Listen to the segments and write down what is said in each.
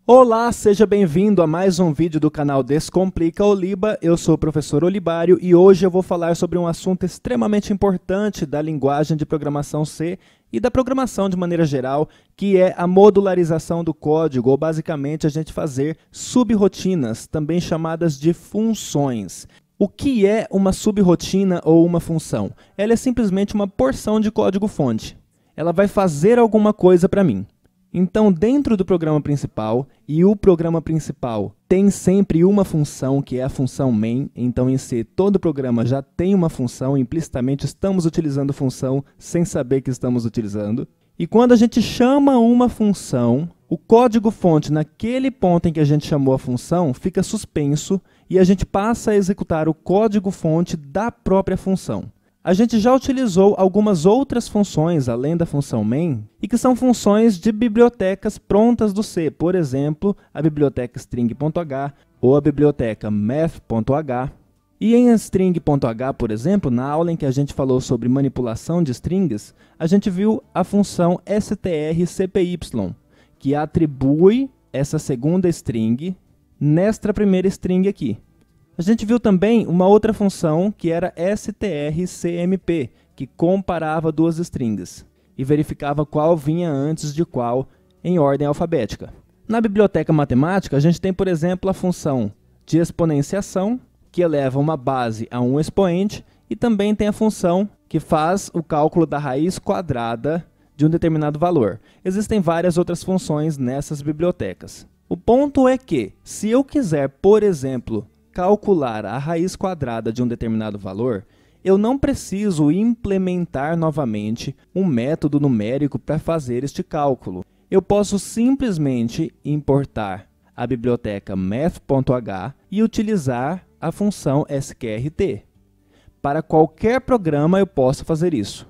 Olá, seja bem-vindo a mais um vídeo do canal Descomplica Oliba. Eu sou o professor Olibário e hoje eu vou falar sobre um assunto extremamente importante da linguagem de programação C e da programação de maneira geral, que é a modularização do código, ou basicamente a gente fazer subrotinas, também chamadas de funções. O que é uma subrotina ou uma função? Ela é simplesmente uma porção de código-fonte. Ela vai fazer alguma coisa para mim. Então, dentro do programa principal, e o programa principal tem sempre uma função, que é a função main. Então, em C, todo programa já tem uma função, implicitamente estamos utilizando função sem saber que estamos utilizando. E quando a gente chama uma função, o código-fonte naquele ponto em que a gente chamou a função fica suspenso e a gente passa a executar o código-fonte da própria função. A gente já utilizou algumas outras funções, além da função main, e que são funções de bibliotecas prontas do C. Por exemplo, a biblioteca string.h ou a biblioteca math.h. E em string.h, por exemplo, na aula em que a gente falou sobre manipulação de strings, a gente viu a função strcpy, que atribui essa segunda string nesta primeira string aqui. A gente viu também uma outra função que era strcmp, que comparava duas strings e verificava qual vinha antes de qual em ordem alfabética. Na biblioteca matemática, a gente tem, por exemplo, a função de exponenciação, que eleva uma base a um expoente, e também tem a função que faz o cálculo da raiz quadrada de um determinado valor. Existem várias outras funções nessas bibliotecas. O ponto é que, se eu quiser, por exemplo, calcular a raiz quadrada de um determinado valor, eu não preciso implementar novamente um método numérico para fazer este cálculo. Eu posso simplesmente importar a biblioteca math.h e utilizar a função sqrt. Para qualquer programa eu posso fazer isso.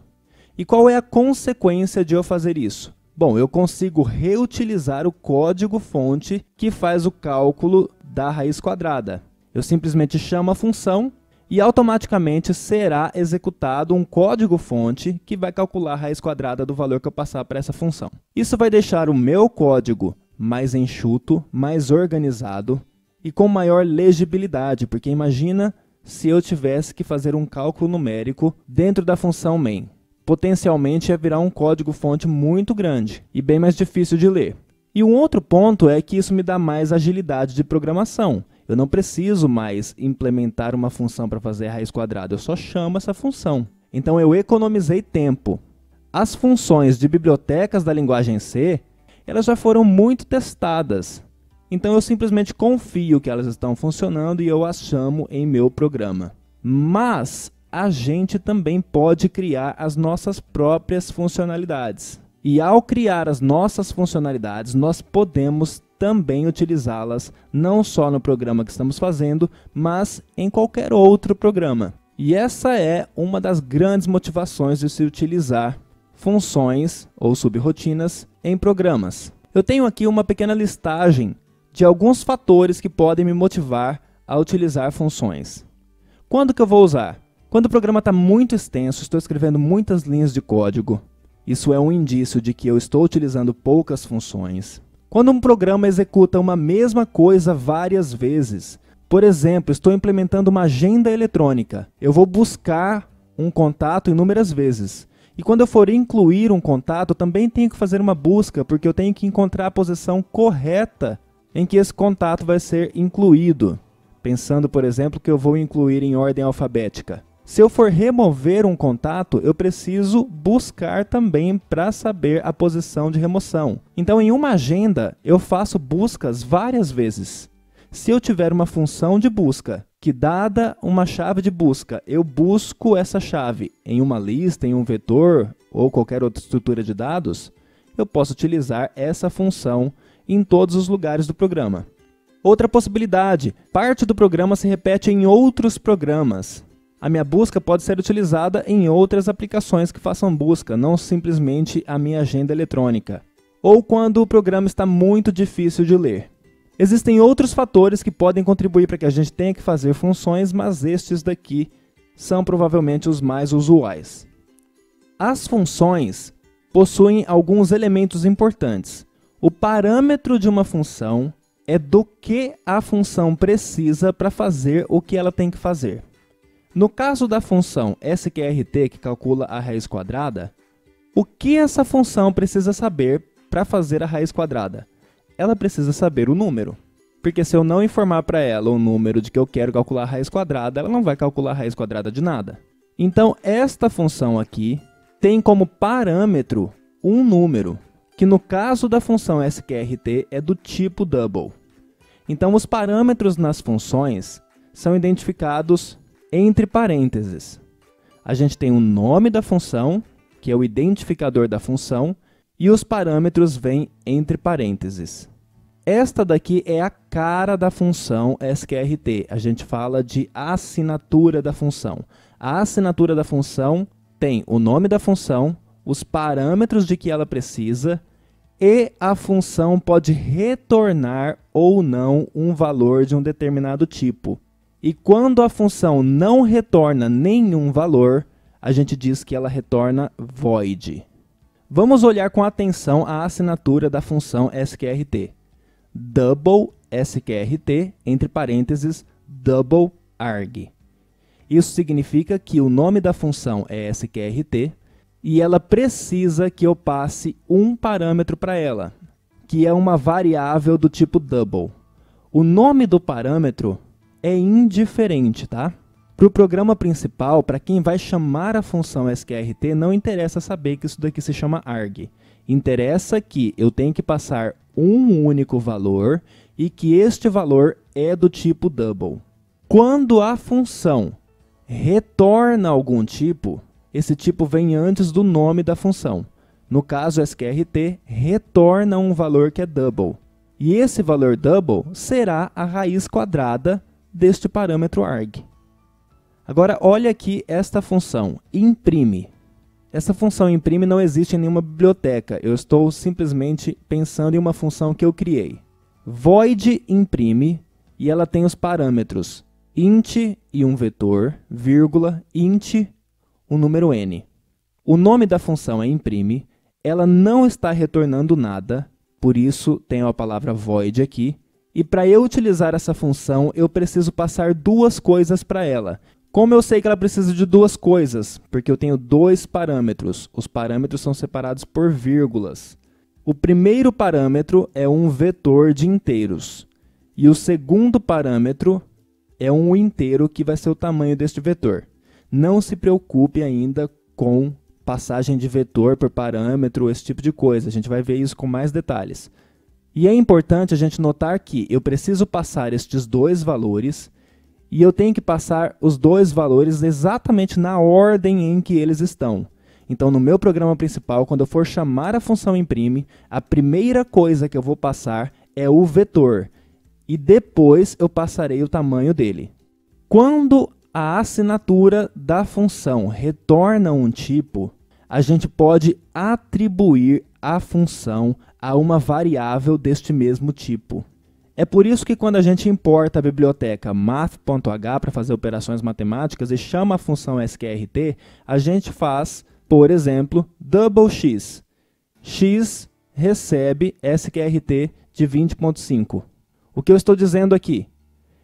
E qual é a consequência de eu fazer isso? Bom, eu consigo reutilizar o código-fonte que faz o cálculo da raiz quadrada. Eu simplesmente chamo a função e automaticamente será executado um código-fonte que vai calcular a raiz quadrada do valor que eu passar para essa função. Isso vai deixar o meu código mais enxuto, mais organizado e com maior legibilidade, porque imagina se eu tivesse que fazer um cálculo numérico dentro da função main. Potencialmente ia virar um código-fonte muito grande e bem mais difícil de ler. E um outro ponto é que isso me dá mais agilidade de programação. Eu não preciso mais implementar uma função para fazer a raiz quadrada, eu só chamo essa função. Então eu economizei tempo. As funções de bibliotecas da linguagem C, elas já foram muito testadas. Então eu simplesmente confio que elas estão funcionando e eu as chamo em meu programa. Mas a gente também pode criar as nossas próprias funcionalidades. E ao criar as nossas funcionalidades, nós podemos também utilizá-las não só no programa que estamos fazendo, mas em qualquer outro programa. E essa é uma das grandes motivações de se utilizar funções ou subrotinas em programas. Eu tenho aqui uma pequena listagem de alguns fatores que podem me motivar a utilizar funções. Quando que eu vou usar? Quando o programa está muito extenso, estou escrevendo muitas linhas de código. Isso é um indício de que eu estou utilizando poucas funções. Quando um programa executa uma mesma coisa várias vezes, por exemplo, estou implementando uma agenda eletrônica, eu vou buscar um contato inúmeras vezes. E quando eu for incluir um contato, também tenho que fazer uma busca, porque eu tenho que encontrar a posição correta em que esse contato vai ser incluído. Pensando, por exemplo, que eu vou incluir em ordem alfabética. Se eu for remover um contato, eu preciso buscar também para saber a posição de remoção. Então, em uma agenda, eu faço buscas várias vezes. Se eu tiver uma função de busca, que dada uma chave de busca, eu busco essa chave em uma lista, em um vetor ou qualquer outra estrutura de dados, eu posso utilizar essa função em todos os lugares do programa. Outra possibilidade, parte do programa se repete em outros programas. A minha busca pode ser utilizada em outras aplicações que façam busca, não simplesmente a minha agenda eletrônica. Ou quando o programa está muito difícil de ler. Existem outros fatores que podem contribuir para que a gente tenha que fazer funções, mas estes daqui são provavelmente os mais usuais. As funções possuem alguns elementos importantes. O parâmetro de uma função é do que a função precisa para fazer o que ela tem que fazer. No caso da função sqrt, que calcula a raiz quadrada, o que essa função precisa saber para fazer a raiz quadrada? Ela precisa saber o número. Porque se eu não informar para ela o número de que eu quero calcular a raiz quadrada, ela não vai calcular a raiz quadrada de nada. Então, esta função aqui tem como parâmetro um número, que no caso da função sqrt é do tipo double. Então, os parâmetros nas funções são identificados entre parênteses. A gente tem o nome da função, que é o identificador da função, e os parâmetros vêm entre parênteses. Esta daqui é a cara da função sqrt. A gente fala de assinatura da função. A assinatura da função tem o nome da função, os parâmetros de que ela precisa, e a função pode retornar ou não um valor de um determinado tipo. E quando a função não retorna nenhum valor, a gente diz que ela retorna void. Vamos olhar com atenção a assinatura da função sqrt. Double sqrt, entre parênteses, double arg. Isso significa que o nome da função é sqrt e ela precisa que eu passe um parâmetro para ela, que é uma variável do tipo double. O nome do parâmetro é indiferente, tá? Para o programa principal, para quem vai chamar a função sqrt, não interessa saber que isso daqui se chama arg. Interessa que eu tenho que passar um único valor e que este valor é do tipo double. Quando a função retorna algum tipo, esse tipo vem antes do nome da função. No caso, sqrt retorna um valor que é double. E esse valor double será a raiz quadrada deste parâmetro arg. Agora, olha aqui esta função, imprime. Essa função imprime não existe em nenhuma biblioteca. Eu estou simplesmente pensando em uma função que eu criei. Void imprime, e ela tem os parâmetros int e um vetor, vírgula, int, um número n. O nome da função é imprime, ela não está retornando nada, por isso tenho a palavra void aqui. E para eu utilizar essa função, eu preciso passar duas coisas para ela. Como eu sei que ela precisa de duas coisas? Porque eu tenho dois parâmetros. Os parâmetros são separados por vírgulas. O primeiro parâmetro é um vetor de inteiros. E o segundo parâmetro é um inteiro que vai ser o tamanho deste vetor. Não se preocupe ainda com passagem de vetor por parâmetro, esse tipo de coisa. A gente vai ver isso com mais detalhes. E é importante a gente notar que eu preciso passar estes dois valores e eu tenho que passar os dois valores exatamente na ordem em que eles estão. Então, no meu programa principal, quando eu for chamar a função imprime, a primeira coisa que eu vou passar é o vetor. E depois eu passarei o tamanho dele. Quando a assinatura da função retorna um tipo, a gente pode atribuir a função a uma variável deste mesmo tipo. É por isso que quando a gente importa a biblioteca math.h para fazer operações matemáticas e chama a função sqrt, a gente faz, por exemplo, double x. X recebe sqrt de 20.5. O que eu estou dizendo aqui?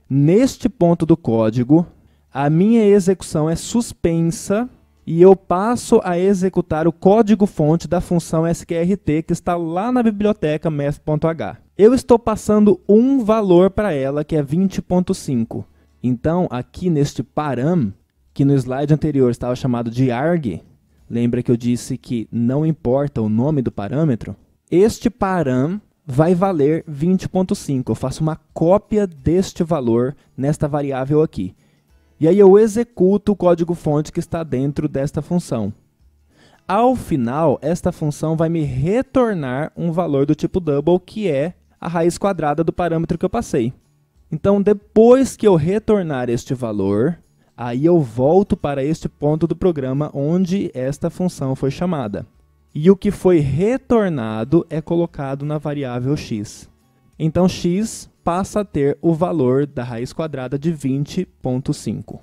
Neste ponto do código, a minha execução é suspensa e eu passo a executar o código-fonte da função sqrt que está lá na biblioteca math.h. Eu estou passando um valor para ela, que é 20.5. Então, aqui neste param, que no slide anterior estava chamado de arg, lembra que eu disse que não importa o nome do parâmetro? Este param vai valer 20.5. Eu faço uma cópia deste valor nesta variável aqui. E aí eu executo o código-fonte que está dentro desta função. Ao final, esta função vai me retornar um valor do tipo double, que é a raiz quadrada do parâmetro que eu passei. Então, depois que eu retornar este valor, aí eu volto para este ponto do programa onde esta função foi chamada. E o que foi retornado é colocado na variável x. Então, x passa a ter o valor da raiz quadrada de 20.5.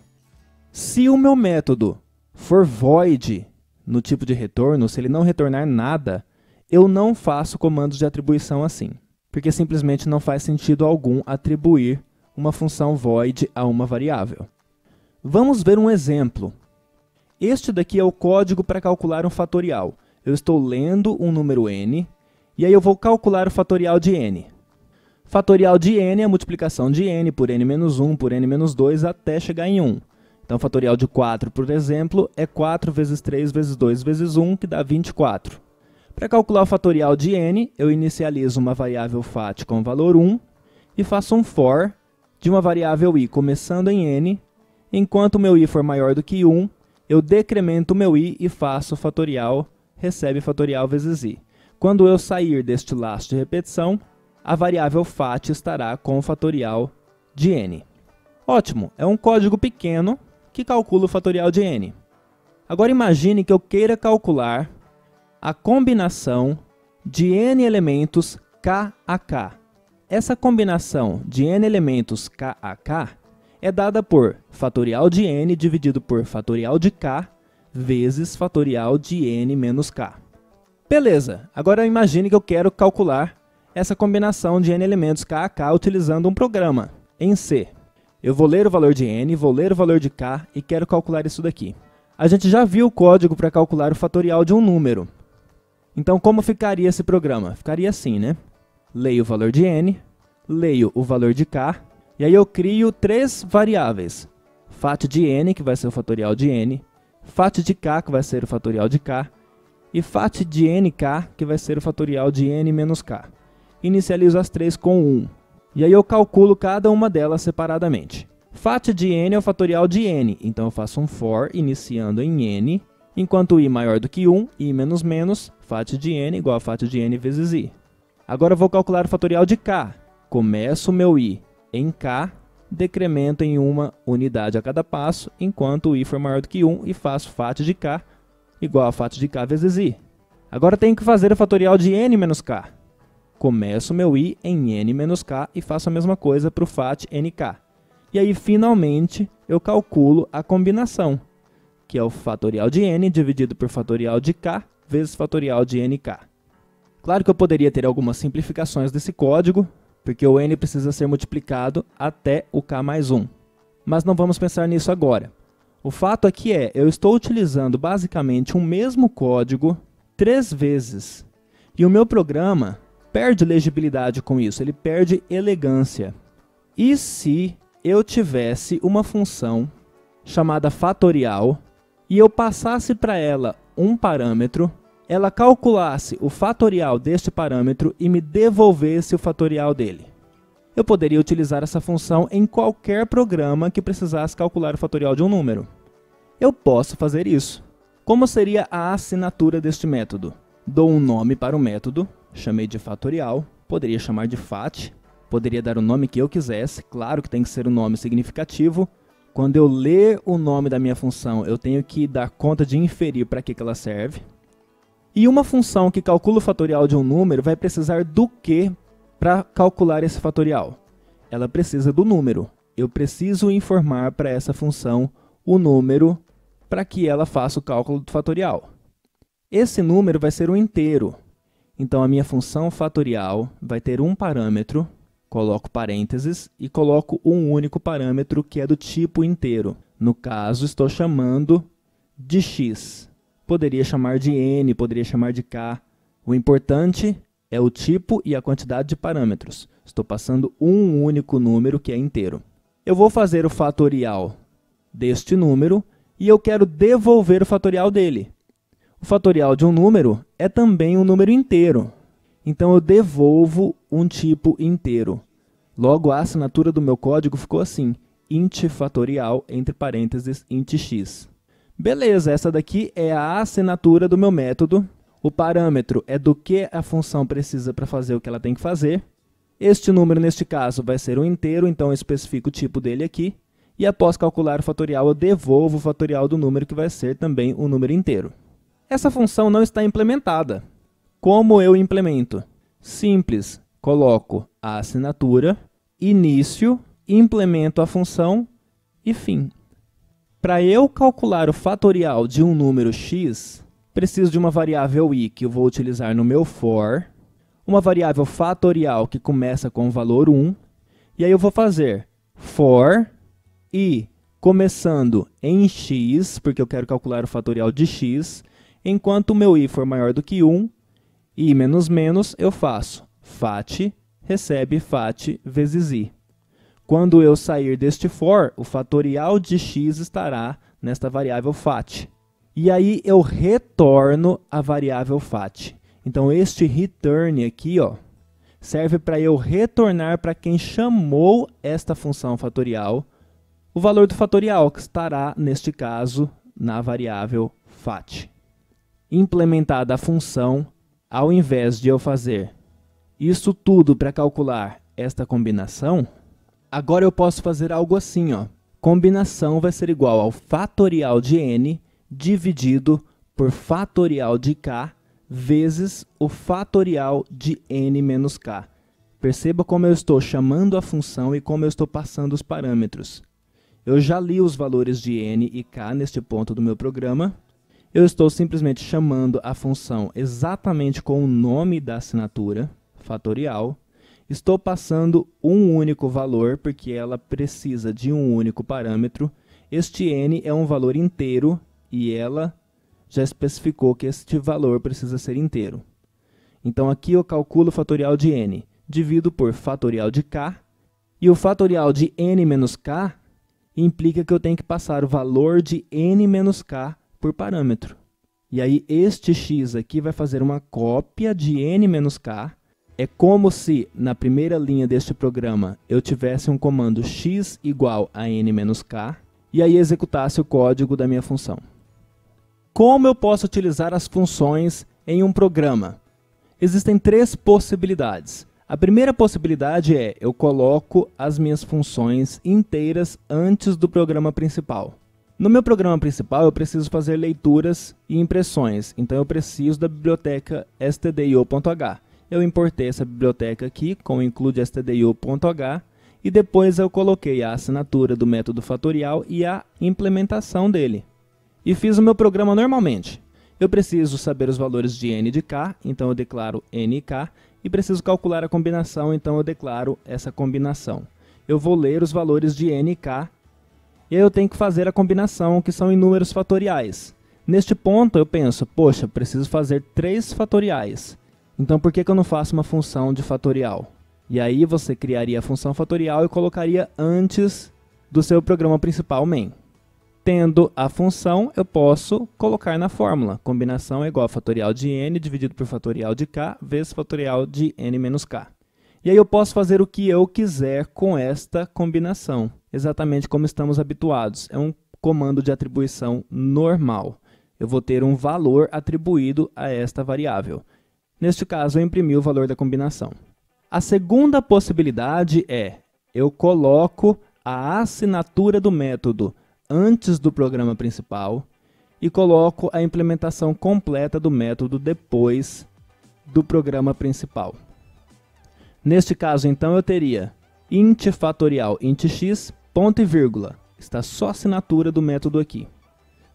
Se o meu método for void, no tipo de retorno, se ele não retornar nada, eu não faço comandos de atribuição assim, porque simplesmente não faz sentido algum atribuir uma função void a uma variável. Vamos ver um exemplo. Este daqui é o código para calcular um fatorial. Eu estou lendo um número n, e aí eu vou calcular o fatorial de n. Fatorial de n é a multiplicação de n por n-1 por n-2 até chegar em 1. Então, o fatorial de 4, por exemplo, é 4 vezes 3 vezes 2 vezes 1, que dá 24. Para calcular o fatorial de n, eu inicializo uma variável fat com o valor 1 e faço um for de uma variável i começando em n. Enquanto o meu i for maior do que 1, eu decremento o meu i e faço fatorial, recebe fatorial vezes i. Quando eu sair deste laço de repetição, a variável fat estará com o fatorial de n. Ótimo, é um código pequeno que calcula o fatorial de n. Agora imagine que eu queira calcular a combinação de n elementos k a k. Essa combinação de n elementos k a k é dada por fatorial de n dividido por fatorial de k vezes fatorial de n menos k. Beleza, agora imagine que eu quero calcular essa combinação de n elementos k a k utilizando um programa em C. Eu vou ler o valor de n, vou ler o valor de k e quero calcular isso daqui. A gente já viu o código para calcular o fatorial de um número. Então, como ficaria esse programa? Ficaria assim, né? Leio o valor de n, leio o valor de k, e aí eu crio três variáveis. Fat de n, que vai ser o fatorial de n, fat de k, que vai ser o fatorial de k, e fat de nk, que vai ser o fatorial de n menos k. Inicializo as três com 1. E aí eu calculo cada uma delas separadamente. Fat de n é o fatorial de n, então eu faço um for iniciando em n, enquanto i maior do que 1, i menos menos, fat de n igual a fat de n vezes i. Agora eu vou calcular o fatorial de k. Começo o meu i em k, decremento em uma unidade a cada passo, enquanto o i for maior do que 1 e faço fat de k igual a fat de k vezes i. Agora tenho que fazer o fatorial de n menos k. Começo o meu i em n menos k e faço a mesma coisa para o fat nk. E aí, finalmente, eu calculo a combinação, que é o fatorial de n dividido por fatorial de k vezes fatorial de nk. Claro que eu poderia ter algumas simplificações desse código, porque o n precisa ser multiplicado até o k mais 1. Mas não vamos pensar nisso agora. O fato aqui é, eu estou utilizando basicamente o mesmo código 3 vezes. E o meu programa perde legibilidade com isso, ele perde elegância. E se eu tivesse uma função chamada fatorial e eu passasse para ela um parâmetro, ela calculasse o fatorial deste parâmetro e me devolvesse o fatorial dele? Eu poderia utilizar essa função em qualquer programa que precisasse calcular o fatorial de um número. Eu posso fazer isso. Como seria a assinatura deste método? Dou um nome para o método, chamei de fatorial, poderia chamar de fat, poderia dar o nome que eu quisesse, claro que tem que ser um nome significativo. Quando eu ler o nome da minha função, eu tenho que dar conta de inferir para que ela serve. E uma função que calcula o fatorial de um número vai precisar do que para calcular esse fatorial? Ela precisa do número. Eu preciso informar para essa função o número para que ela faça o cálculo do fatorial. Esse número vai ser um inteiro. Então, a minha função fatorial vai ter um parâmetro, coloco parênteses e coloco um único parâmetro que é do tipo inteiro. No caso, estou chamando de x. Poderia chamar de n, poderia chamar de k. O importante é o tipo e a quantidade de parâmetros. Estou passando um único número que é inteiro. Eu vou fazer o fatorial deste número e eu quero devolver o fatorial dele. O fatorial de um número é também um número inteiro. Então, eu devolvo um tipo inteiro. Logo, a assinatura do meu código ficou assim, int fatorial, entre parênteses, int x. Beleza, essa daqui é a assinatura do meu método. O parâmetro é do que a função precisa para fazer o que ela tem que fazer. Este número, neste caso, vai ser um inteiro, então eu especifico o tipo dele aqui. E após calcular o fatorial, eu devolvo o fatorial do número, que vai ser também um número inteiro. Essa função não está implementada. Como eu implemento? Simples, coloco a assinatura, início, implemento a função e fim. Para eu calcular o fatorial de um número x, Preciso de uma variável i que eu vou utilizar no meu for, uma variável fatorial que começa com o valor 1, e aí eu vou fazer for i começando em x, porque eu quero calcular o fatorial de x, enquanto o meu i for maior do que 1, i menos menos, eu faço fat recebe fat vezes i. Quando eu sair deste for, o fatorial de x estará nesta variável fat. E aí eu retorno a variável fat. Então este return aqui, ó, serve para eu retornar para quem chamou esta função fatorial o valor do fatorial, que estará, neste caso, na variável fat. Implementada a função, ao invés de eu fazer isso tudo para calcular esta combinação, agora eu posso fazer algo assim, ó. Combinação vai ser igual ao fatorial de n dividido por fatorial de k vezes o fatorial de n menos k. Perceba como eu estou chamando a função e como eu estou passando os parâmetros. Eu já li os valores de n e k neste ponto do meu programa. Eu estou simplesmente chamando a função exatamente com o nome da assinatura, fatorial. Estou passando um único valor, porque ela precisa de um único parâmetro. Este n é um valor inteiro e ela já especificou que este valor precisa ser inteiro. Então aqui eu calculo o fatorial de n, divido por fatorial de k, e o fatorial de n menos k implica que eu tenho que passar o valor de n menos k por parâmetro. E aí este x aqui vai fazer uma cópia de n menos k. É como se na primeira linha deste programa eu tivesse um comando x igual a n menos k e aí executasse o código da minha função. Como eu posso utilizar as funções em um programa? Existem três possibilidades. A primeira possibilidade é eu coloco as minhas funções inteiras antes do programa principal. No meu programa principal eu preciso fazer leituras e impressões, então eu preciso da biblioteca stdio.h. Eu importei essa biblioteca aqui com o include stdio.h e depois eu coloquei a assinatura do método fatorial e a implementação dele. E fiz o meu programa normalmente. Eu preciso saber os valores de n e de k, então eu declaro n e k, e preciso calcular a combinação, então eu declaro essa combinação. Eu vou ler os valores de n e k, e aí eu tenho que fazer a combinação, que são em números fatoriais. Neste ponto eu penso, poxa, preciso fazer 3 fatoriais. Então por que eu não faço uma função de fatorial? E aí você criaria a função fatorial e colocaria antes do seu programa principal main. Tendo a função, eu posso colocar na fórmula. Combinação é igual a fatorial de n dividido por fatorial de k vezes fatorial de n menos k. E aí eu posso fazer o que eu quiser com esta combinação, exatamente como estamos habituados. É um comando de atribuição normal. Eu vou ter um valor atribuído a esta variável. Neste caso, eu imprimi o valor da combinação. A segunda possibilidade é, eu coloco a assinatura do método antes do programa principal e coloco a implementação completa do método depois do programa principal. Neste caso, então, eu teria int fatorial int x, ponto e vírgula. Está só a assinatura do método aqui.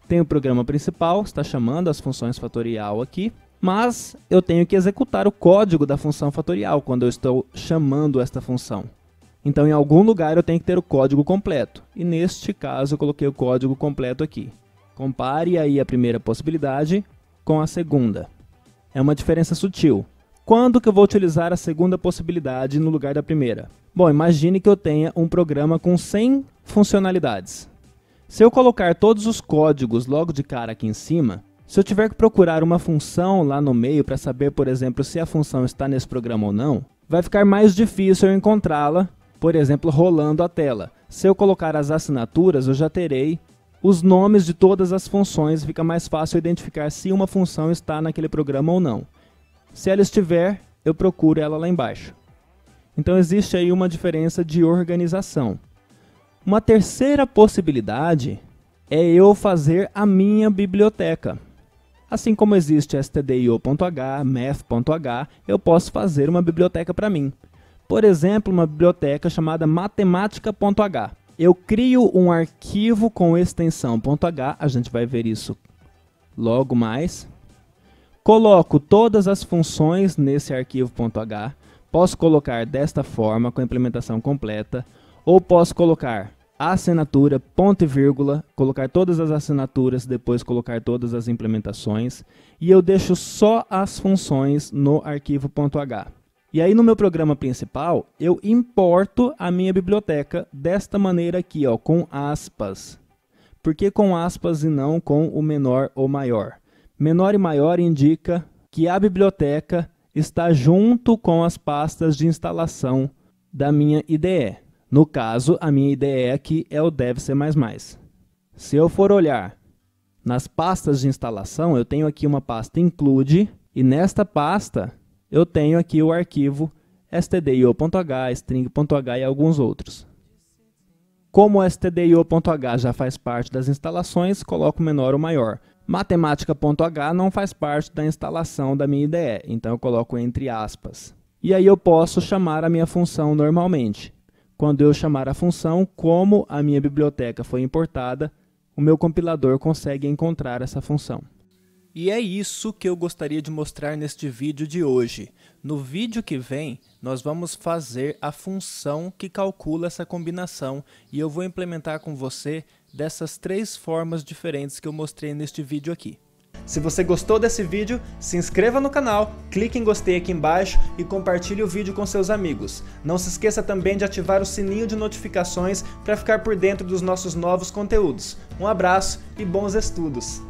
Tem o programa principal, está chamando as funções fatorial aqui, mas eu tenho que executar o código da função fatorial quando eu estou chamando esta função. Então, em algum lugar eu tenho que ter o código completo. E neste caso eu coloquei o código completo aqui. Compare aí a primeira possibilidade com a segunda. É uma diferença sutil. Quando que eu vou utilizar a segunda possibilidade no lugar da primeira? Bom, imagine que eu tenha um programa com 100 funcionalidades. Se eu colocar todos os códigos logo de cara aqui em cima, se eu tiver que procurar uma função lá no meio para saber, por exemplo, se a função está nesse programa ou não, vai ficar mais difícil eu encontrá-la, por exemplo, rolando a tela. Se eu colocar as assinaturas, eu já terei os nomes de todas as funções, fica mais fácil identificar se uma função está naquele programa ou não. Se ela estiver, eu procuro ela lá embaixo. Então existe aí uma diferença de organização. Uma terceira possibilidade é eu fazer a minha biblioteca. Assim como existe stdio.h, math.h, eu posso fazer uma biblioteca para mim. Por exemplo, uma biblioteca chamada matemática.h. Eu crio um arquivo com extensão .h, a gente vai ver isso logo mais. Coloco todas as funções nesse arquivo .h. Posso colocar desta forma, com a implementação completa, ou posso colocar a assinatura, ponto e vírgula, colocar todas as assinaturas, depois colocar todas as implementações, e eu deixo só as funções no arquivo .h. E aí no meu programa principal, eu importo a minha biblioteca desta maneira aqui, ó, com aspas. Por que com aspas e não com o menor ou maior? Menor e maior indica que a biblioteca está junto com as pastas de instalação da minha IDE. No caso, a minha IDE aqui é o Dev C++. Se eu for olhar nas pastas de instalação, eu tenho aqui uma pasta include, e nesta pasta eu tenho aqui o arquivo stdio.h, string.h e alguns outros. Como o stdio.h já faz parte das instalações, coloco menor ou maior. Matemática.h não faz parte da instalação da minha IDE, então eu coloco entre aspas. E aí eu posso chamar a minha função normalmente. Quando eu chamar a função, como a minha biblioteca foi importada, o meu compilador consegue encontrar essa função. E é isso que eu gostaria de mostrar neste vídeo de hoje. No vídeo que vem, nós vamos fazer a função que calcula essa combinação e eu vou implementar com você dessas 3 formas diferentes que eu mostrei neste vídeo aqui. Se você gostou desse vídeo, se inscreva no canal, clique em gostei aqui embaixo e compartilhe o vídeo com seus amigos. Não se esqueça também de ativar o sininho de notificações para ficar por dentro dos nossos novos conteúdos. Um abraço e bons estudos!